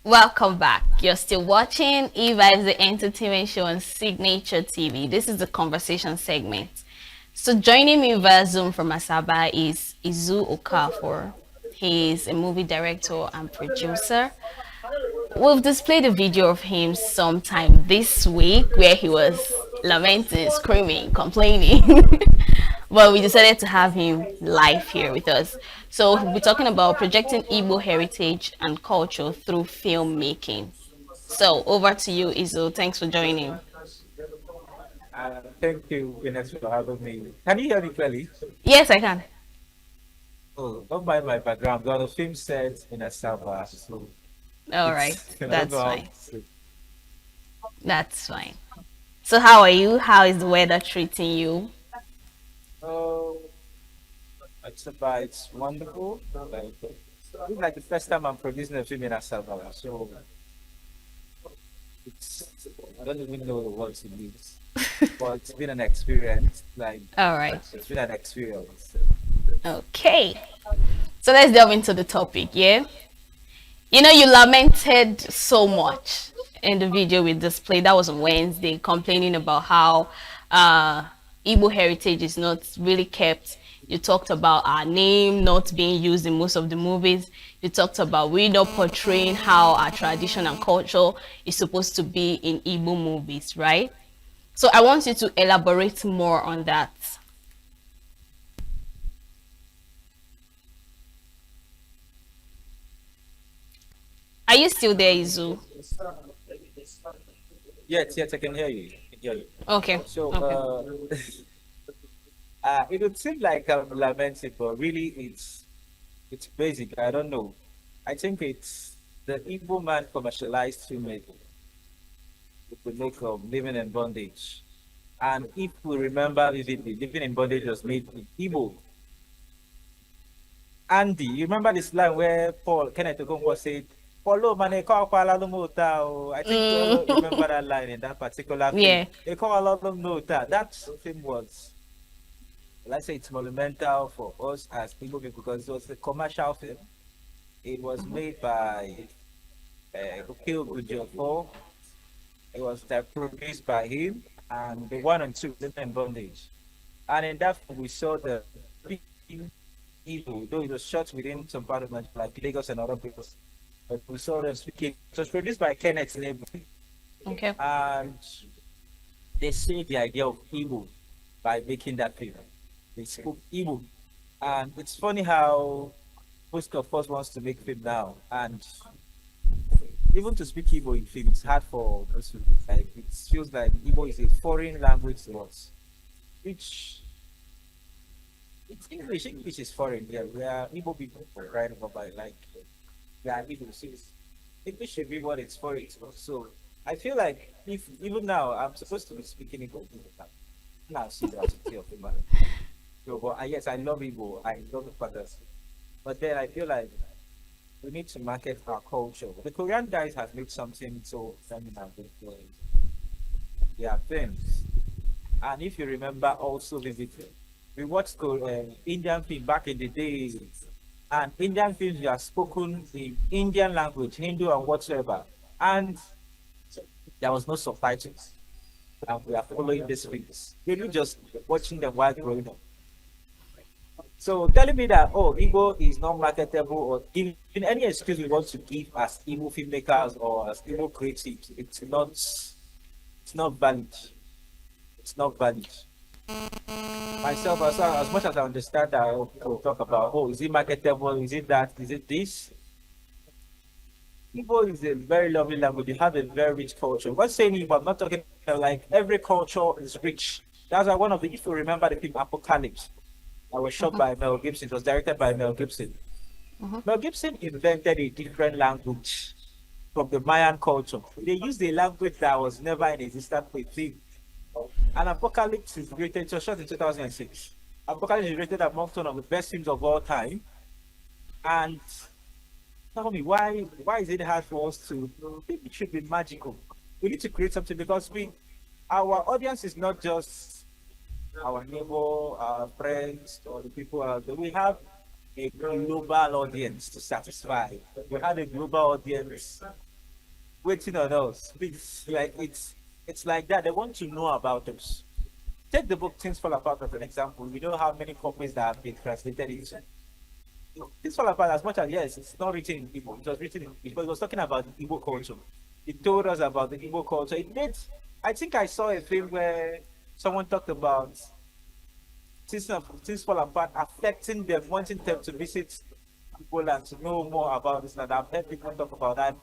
Welcome back. You're still watching E-Vibes, the entertainment show on Signature TV. This is the conversation segment. So joining me via Zoom from Asaba is Izu Okafor. He is a movie director and producer. We've displayed a video of him sometime this week where he was lamenting, screaming, complaining. But we decided to have him live here with us. So we'll be talking about projecting Igbo heritage and culture through filmmaking. So over to you, Izu. Thanks for joining. Thank you, Ines, for having me. Can you hear me clearly? Yes, I can. Oh, don't mind my background. We're on a film set in Asaba, so All right, it's I don't know that's how fine. to. That's fine. So how are you? How is the weather treating you? Oh, it's wonderful. It's like the first time I'm producing a film in Asaba, so it's I don't even know the words to use, but it's been an experience. All right. It's been an experience. Okay. So let's delve into the topic, yeah? You know, you lamented so much in the video we displayed. That was on Wednesday, complaining about how Igbo heritage is not really kept. You talked about our name not being used in most of the movies. You talked about we not portraying how our tradition and culture is supposed to be in Igbo movies, right? So I want you to elaborate more on that. Are you still there, Izu? Yes, I can hear you. I can hear you. Okay, So, okay. it would seem like I'm lamenting, but really it's basic. I don't know. I think it's the Igbo man commercialized filmmaking with the make of living in bondage. And if we remember vividly, living in bondage was made in Igbo. Andy, you remember this line where Paul Kenneth Okonkwo said, Paulo man, I think we all remember Mm. that line in that particular film. Yeah. They call a lot of Mota. That film was, let's say, it's monumental for us as people because it was a commercial film. It was made by Ukil Gujofo. It was produced by him, and the one and two, Living in Bondage. And in that film, we saw the big evil, though it was shot within some part of Nigeria, like Lagos and other places. But we saw them speaking. It was produced by Kenneth Label, Okay. and they saved the idea of evil by making that film. They spoke evil. And it's funny how most of us wants to make film now. And even to speak Igbo in film, it's hard for us. Like it feels like Igbo is a foreign language to us, which it's English. English is foreign. Yeah, we are Igbo people, right? But like we are Igbo. So English should be what it's foreign to us. So I feel like if even now I'm supposed to be speaking Igbo, now see that as a key of the man. So, but yes, I love Igbo. I love the fathers. But then I feel like we need to market our culture. The Korean guys have made something so feminine with their films. And if you remember also vividly, we watched Indian film back in the days. And Indian films were spoken in Indian language, Hindu and whatsoever. And there was no subtitles. And we are following these films. Really just watching them while growing up. So telling me that Igbo is not marketable or giving any excuse we want to give as Igbo filmmakers or as Igbo creatives, it's not valid. It's not valid. Myself as much as I understand that people talk about is it marketable, is it that, is it this? Igbo is a very lovely language. You have a very rich culture. What's saying Igbo, I'm not talking about like every culture is rich. That's why one of the if you remember the film Apocalypse. I was shot by Mel Gibson. It was directed by Mel Gibson. Mel Gibson invented a different language from the Mayan culture. They used a language that was never in existence before. And Apocalypse is rated, it was shot in 2006. Apocalypse is rated among one of the best films of all time. And tell me, why is it hard for us to think it should be magical? We need to create something because our audience is not just our neighbor, our friends, or the people out there. We have a global audience to satisfy. We have a global audience waiting on us. It's like that. They want to know about us. Take the book Things Fall Apart as an example. We know how many copies that have been translated into. Things Fall Apart, as much as yes, it's not written in Igbo. It was written in Igbo. It was talking about the Igbo culture. It told us about the Igbo culture. It made. I think I saw a film where someone talked about things fall apart, affecting them, wanting them to visit people and to know more about this. And I've heard people talk about that,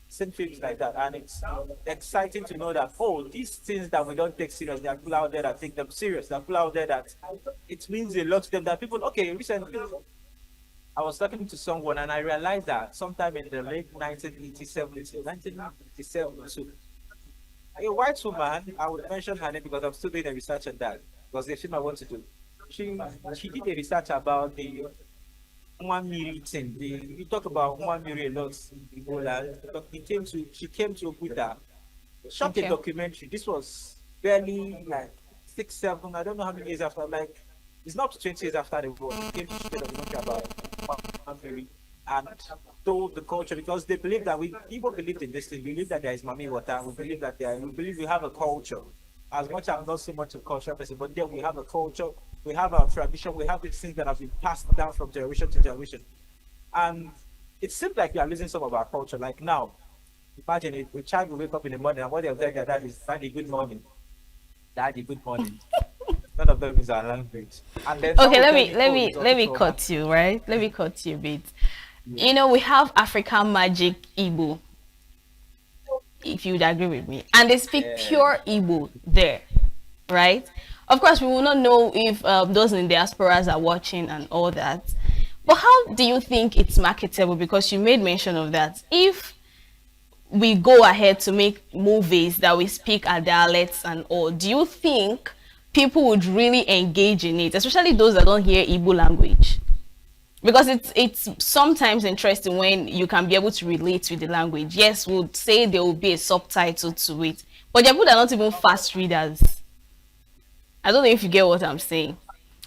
seen things like that, and it's exciting to know that these things that we don't take serious, there are people out there that take them serious. There are people out there that it means a lot to them. That people, okay, recently I was talking to someone and I realized that sometime in the late 1987, 1987, so a white woman, I would mention her name because I'm still doing a research on that because the thing I want to do. She did a research about the one Miri thing. We talk about one Miri a lot in Ebola. She came to Oguta, shot a Okay. documentary. This was barely like 6, 7, I don't know how many years after, like it's not 20 years after the war. She came to shoot a documentary about one Miri and told the culture because they believe that people believe in this thing. We believe that there is mommy water. We believe that we believe we have a culture. As much as I'm not so much a cultural person, but then we have a culture, we have our tradition, we have these things that have been passed down from generation to generation. And it seems like we are losing some of our culture. Like now, imagine if a child will wake up in the morning and what they'll tell their dad is, Daddy, good morning. Daddy, good morning. None of them is our language. And then some Okay, will let tell me you, let oh, me it's let also me trauma. cut you, right? Let me cut you a bit. Yeah. You know, we have African magic Igbo, if you'd agree with me. And they speak Yeah. pure Igbo there, right? Of course, we will not know if those in diasporas are watching and all that. But how do you think it's marketable? Because you made mention of that. If we go ahead to make movies that we speak our dialects and all, do you think people would really engage in it, especially those that don't hear Igbo language? Because it's sometimes interesting when you can be able to relate with the language. Yes, we'll say there will be a subtitle to it, but there are people that are not even fast readers. I don't know if you get what I'm saying.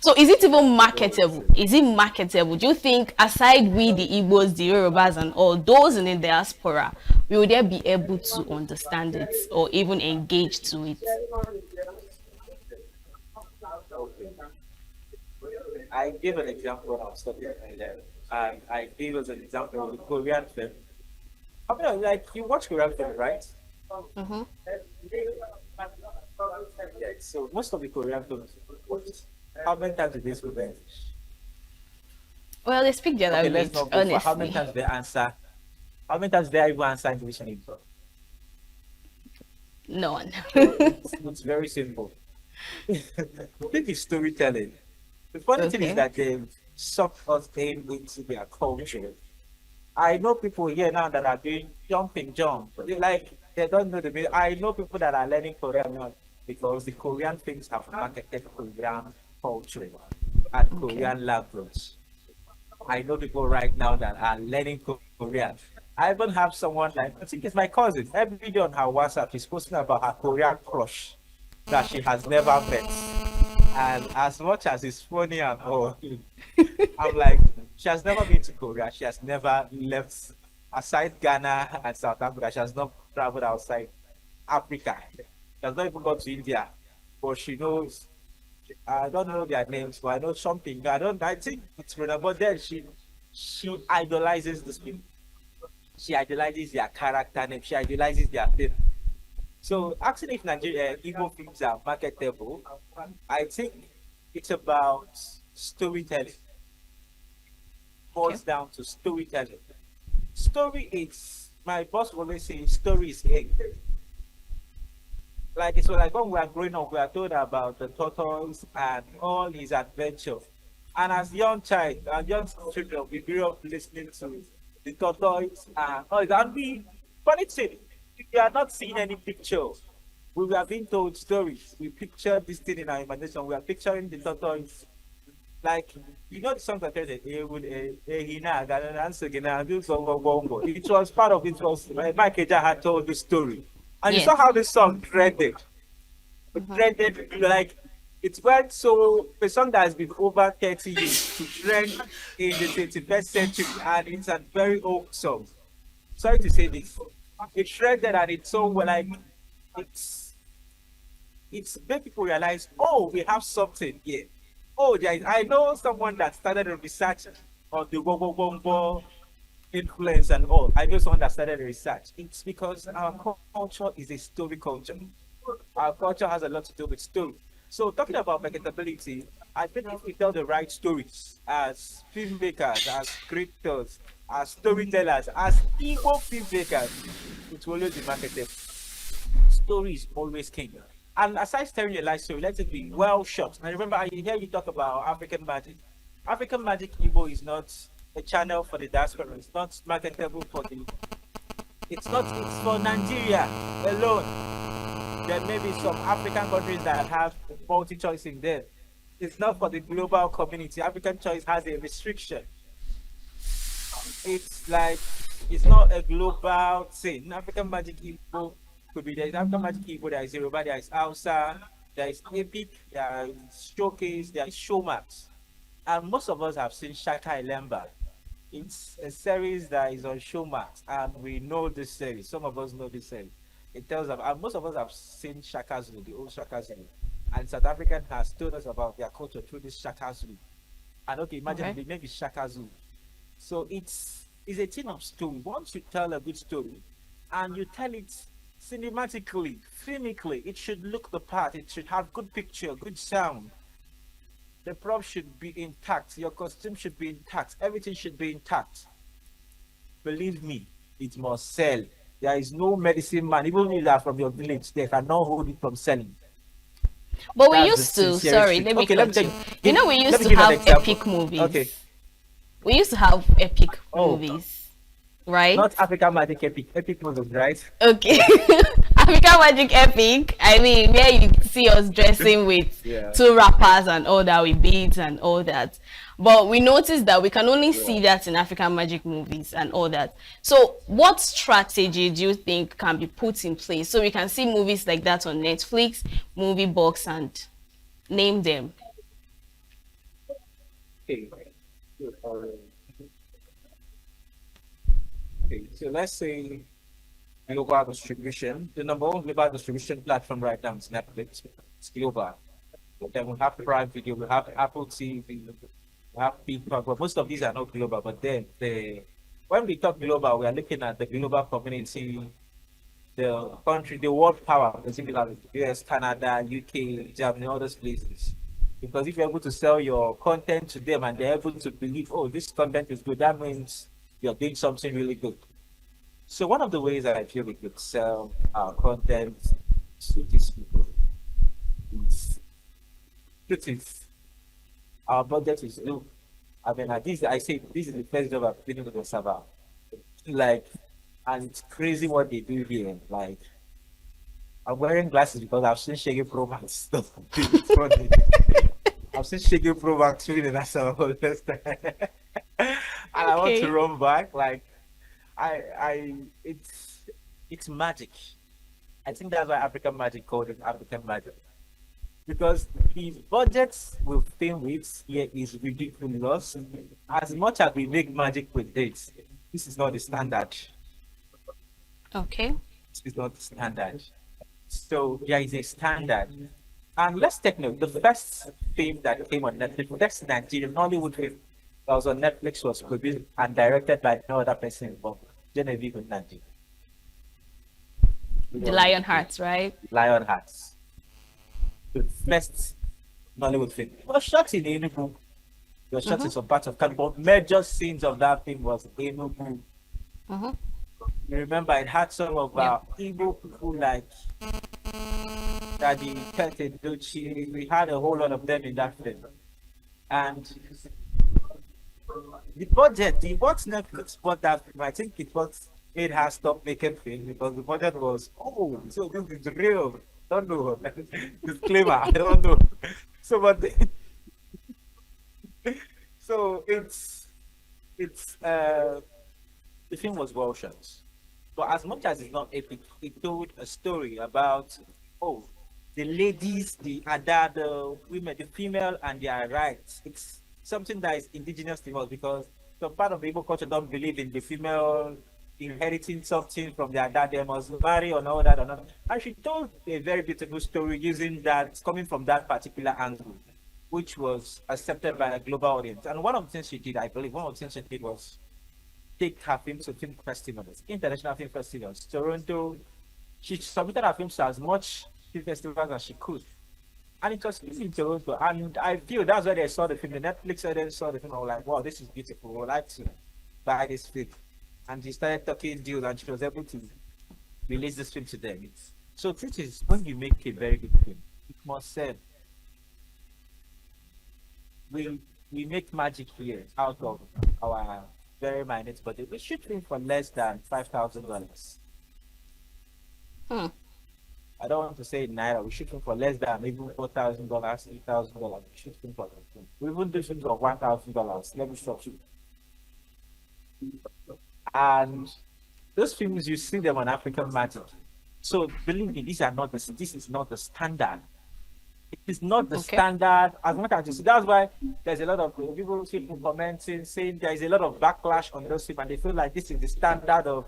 So is it even I get what you're marketable? saying. Is it marketable? Do you think aside we the Igbos, the Yorubas and all those in the diaspora, will they be able to understand it or even engage to it? Okay. I gave an example when I was talking earlier, and I gave us an example of the Korean film. I mean, like you watch Korean film, right? Hmm. Yeah. So most of the Korean films, how many times did they speak English? Well, they speak their Okay, let's language, not go for how many honestly. times they answer. How many times they even answer English in Igbo? None. So it's very simple. I think it's storytelling. The funny thing is Okay. that they suck us in into their culture. I know people here now that are doing jumping jump. They don't know the meaning. I know people that are learning Korean now because the Korean things have marketed Korean culture and Okay. Korean language. I know people right now that are learning Korean. I even have someone like I think it's my cousin. Every day on her WhatsApp, she's posting about her Korean crush that she has never met. And as much as it's funny and all, I'm like, she has never been to Korea. She has never left aside Ghana and South Africa. She has not traveled outside Africa. She has not even gone to India. But she knows I don't know their names, but I know something. I think it's Rona, but then she idolizes these people. She idolizes their character name, she idolizes their film. So asking if Nigeria Igbo films are marketable, I think it's about storytelling. Okay. Boils down to storytelling. Story is my boss will always say story is king. Like it's like when we are growing up, we are told about the tortoise and all his adventure. And as young child and young children, we grew up listening to the tortoise and all that. And funny thing, we are not seeing any picture. We were being told stories. We picture this thing in our imagination. We are picturing the tortoise. Like, you know the song that says, hina, answer, do so, bongo." It was part of it was Mike Eja had told the story. And you saw Yes. how this song trended. It Hmm. trended like it went so a song that has been over 30 years to trend in the 21st century and it's a very old song. Sorry to say this. It's shredded and it's so like it's it's made people realize, oh, we have something here. Oh, I know someone that started a research on the Wombo influence and all. I know someone that started a research. It's because our culture is a story culture. Our culture has a lot to do with story. So talking about marketability, I think if we tell the right stories as filmmakers, as creators, as storytellers, as Igbo filmmakers, it will always be marketed. Story is always king. And aside telling a life story, let it be well shot. And remember, I hear you talk about African magic. African Magic Igbo is not a channel for the diaspora. It's not marketable for the. It's not. It's for Nigeria alone. There may be some African countries that have multi-choice in there. It's not for the global community. African choice has a restriction. It's like it's not a global thing. African Magic Igbo could be there is African Magic Igbo, there is Yoruba, there is Hausa, there is Epic, there is Showcase, there is Showmax. And most of us have seen Shaka Ilemba. It's a series that is on Showmax, and we know this series. Some of us know this series. It tells us, and most of us have seen Shaka Zulu, the old Shaka Zulu. And South African has told us about their culture through this Shaka Zulu. And okay, imagine Okay. the name is Shaka Zulu. So it's a thing of story. Once you tell a good story and you tell it cinematically, filmically, it should look the part, it should have good picture, good sound. The prop should be intact, your costume should be intact, everything should be intact. Believe me, it must sell. There is no medicine man, even if they are from your village, they cannot hold it from selling. But we That's the used to, sincerest sorry, truth. let me Okay, cut you. You know, we let used me to give an have example. epic movies. Okay. We used to have epic Oh, movies, right? not African Magic Epic, Epic Models, right? Okay. African Magic Epic. I mean, where you see us dressing with Yeah. two rappers and all that, with beads and all that. But we noticed that we can only Yeah. see that in African Magic movies and all that. So, what strategy do you think can be put in place so we can see movies like that on Netflix, Movie Box, and name them? Okay. Okay. So let's say global distribution. The number one global distribution platform right now is Netflix. It's global. Then we have Prime Video, we have Apple TV, we have Peacock, but most of these are not global. But then when we talk global, we are looking at the global community, the country, the world power, particularly US, Canada, UK, Germany, all those places. Because if you're able to sell your content to them and they're able to believe, oh, this content is good, that means you're doing something really good. So one of the ways that I feel we could sell our content to these people is truth is our budget is low. I mean, at least I say this is the first job I'm dealing with the server. Like, and it's crazy what they do here. Like, I'm wearing glasses because I've seen Shaggy Pro Max stuff. It's funny. I've seen Shaggy Pro Max doing the national first time. And I want to Okay. run back. Like, I, it's magic. I think that's why African Magic called it African Magic. Because the budgets we've been with here is ridiculous. As much as we make magic with this, this is not the standard. Okay. This is not the standard. So there is a standard. And let's take note, the first film that came on Netflix, the first Nigerian Hollywood film that was on Netflix was produced and directed by no other person but Genevieve Nandi. The Lion Hearts, right? Lionhearts. The first Nollywood film. It was shot in Enugu. It was shot in some parts of Kano, but major scenes of that film was Enugu. Mm-hmm. You remember it had some of Yeah. our Igbo people like Daddy Pete Dochi. We had a whole lot of them in that film. And the budget, the what Netflix bought that film, I think it was made her stop making film because the budget was, oh, so this is real. Don't know. Disclaimer, I don't know. So but so it's the film was well shot. But as much as it's not epic, it told a story about oh the ladies, the ada, the women, the female and their rights. It's something that is indigenous to us because some part of the Igbo culture don't believe in the female inheriting something from their dad. They must marry or all that or not. And she told a very beautiful story using that, coming from that particular angle, which was accepted by a global audience. And one of the things she did, I believe, one of the things she did was take her film to film festivals, international film festivals. Toronto, she submitted her films to as much film festivals as she could. And it was in Toronto. And I feel that's where they saw the film. The Netflix audience saw the film. I was like, wow, this is beautiful. I would like to buy this film. And she started talking deals and she was able to release this film to them. So truth is, when you make a very good film, it must sell. We make magic here out of our very minute budget. We shoot film for less than $5,000. Hmm. I don't want to say naira. We shoot film for less than maybe $4,000, $3,000. We shoot film for that. We even do films of $1,000. Let me stop you. And those films you see them on African Magic. So believe me, these are not the. This is not the standard. It is not the Okay. standard as much as you see. That's why there's a lot of people commenting saying there is a lot of backlash on those films, and they feel like this is the standard of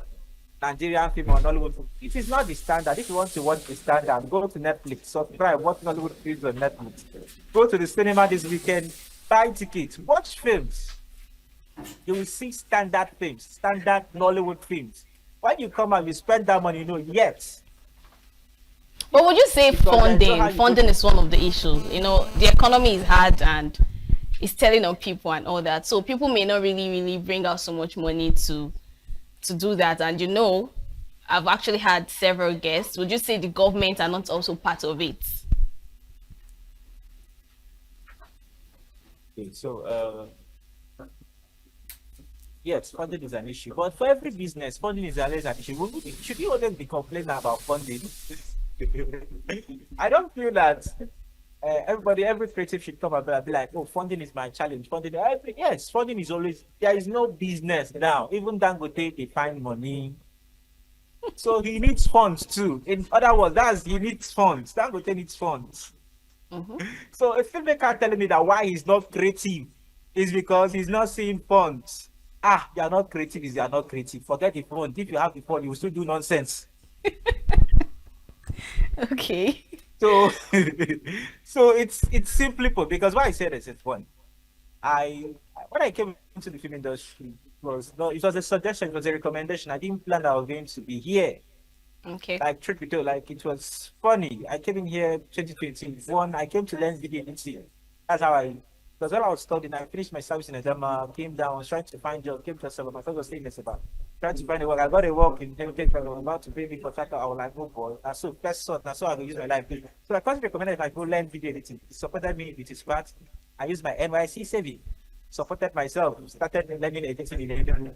Nigerian film or Nollywood film. It is not the standard. If you want to watch the standard, go to Netflix, subscribe, watch Nollywood films on Netflix. Go to the cinema this weekend, buy tickets, watch films. You will see standard films, standard Nollywood films. When you come and you spend that money, yes. But would you say Because funding is one of the issues? The economy is hard and it's telling on people and all that. So people may not really bring out so much money to do that. And I've actually had several guests. Would you say the government are not also part of it? Okay, so yes, funding is an issue. But for every business, funding is always an issue. Should you always be complaining about funding? I don't feel that every creative should come up and be like, oh, funding is my challenge. Yes, funding is always, there is no business now. Even Dangote, they find money. So he needs funds too. In other words, he needs funds. Dangote needs funds. So a filmmaker telling me that why he's not creative is because he's not seeing funds. You are not creative, you are not creative. Forget the fund. If you have the fund, you will still do nonsense. Okay. So, so it's simply put, because why I said it's fun. When I came into the film industry, it was a suggestion, it was a recommendation. I didn't plan that I was going to be here. Okay. Like truth be told, like it was funny. I came in here 2021. I came to learn video editing. That's how because while I was studying, I finished my service in Edema, came down, was trying to find job, came to Asaba. My friend was staying in Asaba, trying to find a work. I got a work in Tempe, I was about to pay me for tracker. I was like, oh boy, that's so first sort, that's how I will use my life. So I constantly recommended if I go learn video editing. He supported me with his part. I used my NYC saving, supported myself, started learning editing in Edema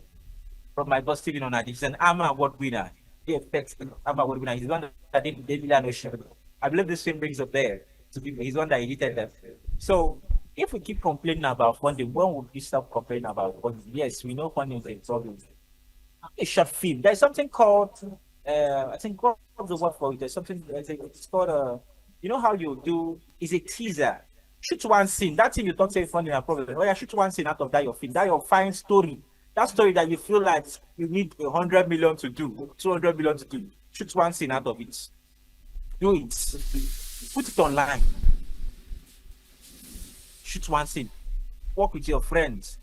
from my boss Steven Onadi. He's an AMA award winner. The effects AMA award winner. He's the one that did David Ocean. I believe this film brings up there to people. He's the one that edited them. So if we keep complaining about funding, when will we stop complaining about funding? Yes, we know funding is a problem. A short film. There's something called, I think, what's the word for it? There's something, it's called, you know how you do, is a teaser. Shoot one scene. That thing you don't say funding a problem. Oh yeah, shoot one scene out of that your film. That your fine story. That story that you feel like you need 100 million to do, 200 million to do. Shoot one scene out of it. Do it. Put it online. Shoot one scene. Work with your friends.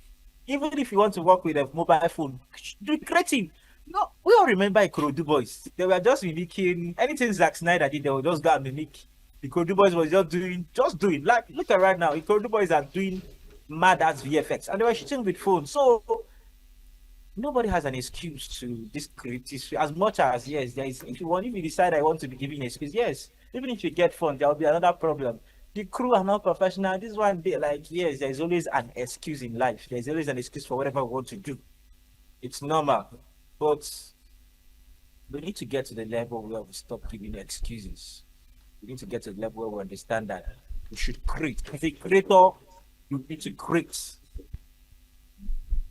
Even if you want to work with a mobile phone, do creative. No, we all remember Ikorodu Boys. They were just mimicking anything Zack Snyder did. They were just gonna mimic. Ikorodu Boys was just doing. Like look at right now. Ikorodu Boys are doing mad as VFX, and they were shooting with phones. So nobody has an excuse to this creative. As much as yes, there is. If you decide I want to be giving an excuse, yes. Even if you get funds, there will be another problem. The crew are not professional. This one, yes, there's always an excuse in life. There's always an excuse for whatever we want to do. It's normal. But we need to get to the level where we stop giving excuses. We need to get to the level where we understand that we should create. As a creator, you need to create.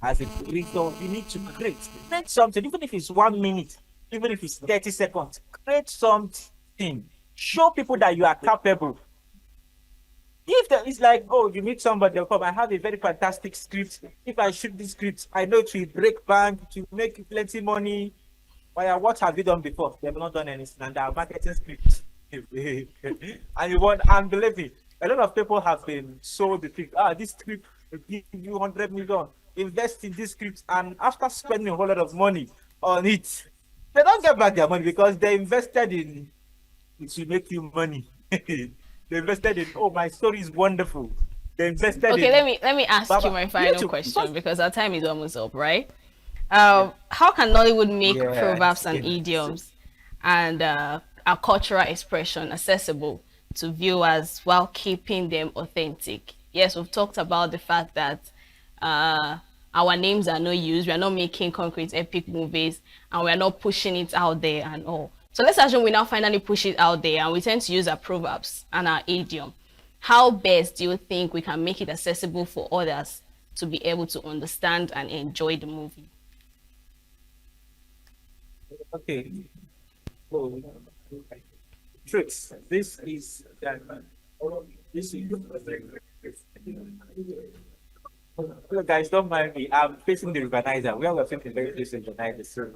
As a creator, you need to create. Create something, even if it's 1 minute, even if it's 30 seconds. Create something. Show people that you are capable. If it's like, oh, you meet somebody, they'll come. I have a very fantastic script. If I shoot this script, I know it will break bank, to make you plenty money. But yeah, what have you done before? They've not done anything, and they are marketing scripts. And you want, and believe me, a lot of people have been sold the thing. Ah, this script will give you 100 million. Invest in this script, and after spending a whole lot of money on it, they don't get back their money because they invested in it to make you money. They invested in, oh, my story is wonderful. They invested Okay, in let me ask you Baba. my You need final to question first, because our time is almost up, right? yeah, How can Nollywood make yeah, proverbs and in, idioms and our cultural expression accessible to viewers while keeping them authentic? Yes, we've talked about the fact that uh, our names are not used. We are not making concrete epic movies, and we are not pushing it out there and all. So let's assume we now finally push it out there, and we tend to use our proverbs and our idiom. How best do you think we can make it accessible for others to be able to understand and enjoy the movie? okay. So, tricks. This is. Look, guys, don't mind me. I'm facing the urbanizer. We are facing very close to the urbanizer, so,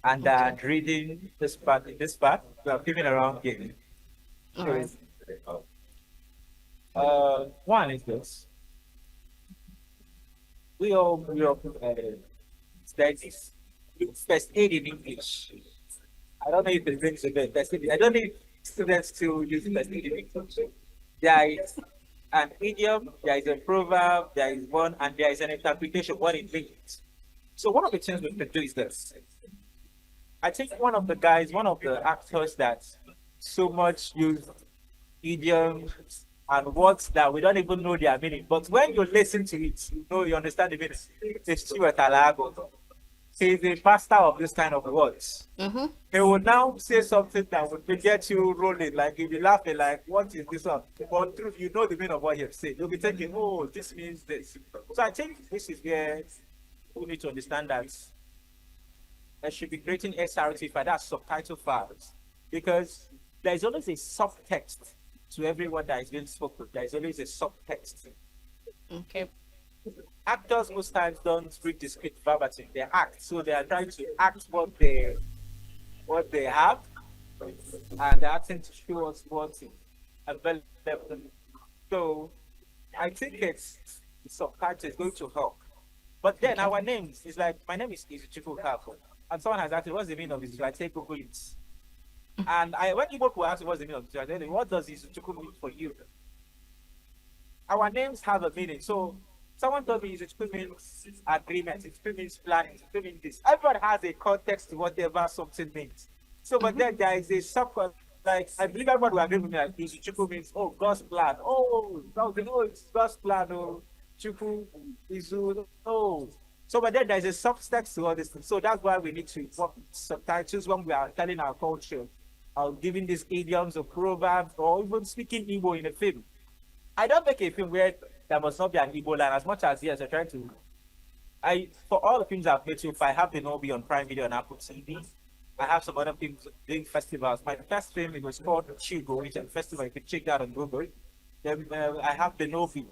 and Okay. reading this part. In this part, we are giving around here. All So, right. one is this. We all grew up studies first aid in English. I don't know if it rings a bell. First aid. I don't know if students still use first aid in English. There is an idiom, there is a proverb, there is one, and there is an interpretation what it means. So one of the things we can do is this. I think one of the actors that so much use idioms and words that we don't even know their meaning. But when you listen to it, you know you understand the meaning. It's Stuart Alago. He's a pastor of this kind of words. Mm-hmm. He will now say something that will get you rolling, like you'll be laughing, like, what is this one? But through you know the meaning of what he said. You'll be thinking, oh, this means this. So I think this is where we need to understand that I should be creating SRT for that subtitle files because there is always a subtext to every word that is being spoken. There is always a subtext. Okay. Actors most times don't read the script verbatim; they act. So they are trying to act what they have, and they're acting to show us what's available. So I think it's subtitle is going to help. But then Okay. our names is like my name is Izuchukwu Kafo, and someone has asked me what's the meaning of Izuchukwu. I say Google it. And I when people will ask me what's the meaning of Izuchukwu, I tell them, what does Izuchukwu mean for you? Our names have a meaning. So someone told me it means agreement, it means planning, it means this. Everyone has a context to whatever something means. So, but then there is a sub like I believe everyone will agree with me like Izuchuku means oh God's plan. Oh, oh it's God's plan, oh Chuku Izu, oh. So but then there's a subtext to all this thing. So that's why we need to work with subtitles when we are telling our culture, or giving these idioms or proverbs, or even speaking Igbo in a film. I don't make a film where there must not be an Igbo line as much as yes, I'm trying to. I for all the films I've made so far, I have been Obi on Prime Video and Apple TV. I have some other films doing festivals. My first film it was called Chigo, which is a festival. You can check that on Google. Then I have the Novi.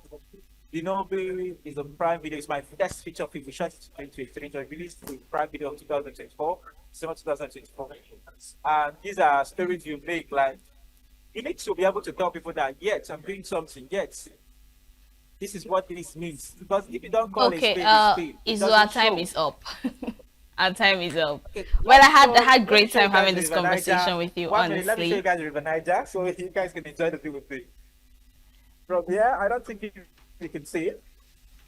The Novi is on Prime Video. It's my first feature film. We shot it in 2023. So I released in Prime Video of 2024, December 2024. And these are stories you make like you need to be able to tell people that yes, I'm doing something. Yes, this is what this means. Because if you don't call Okay. a spade, it Izu, our doesn't time show. is up. Our time is up. Okay, Well, I so had let me great show you time guys having the this River Niger. conversation with you, 1 minute, let me show you honestly. guys the River Niger so you guys can enjoy the thing with me. From here, I don't think you can see it.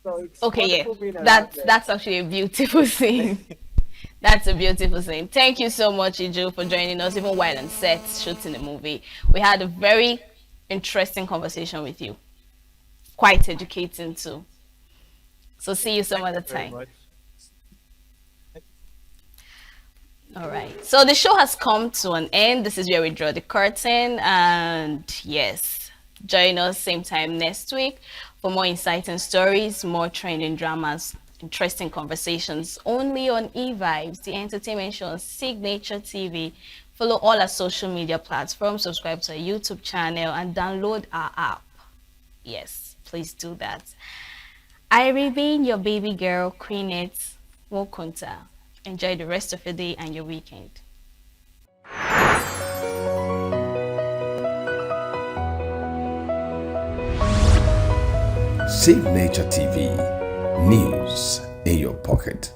So it's Okay, yeah. wonderful being around That's actually a beautiful there. scene. That's a beautiful thing. Thank you so much, Iju, for joining us, even while on set shooting the movie. We had a very interesting conversation with you. Quite educating too. So see you some Thank other you very time. much. All right. So the show has come to an end. This is where we draw the curtain. And yes, join us same time next week for more exciting stories, more trending dramas, interesting conversations only on eVibes, the entertainment show on Signature TV. Follow all our social media platforms, subscribe to our YouTube channel, and download our app. Yes, please do that. I remain your baby girl, Queenette Wokunta. Enjoy the rest of your day and your weekend. Signature TV, news in your pocket.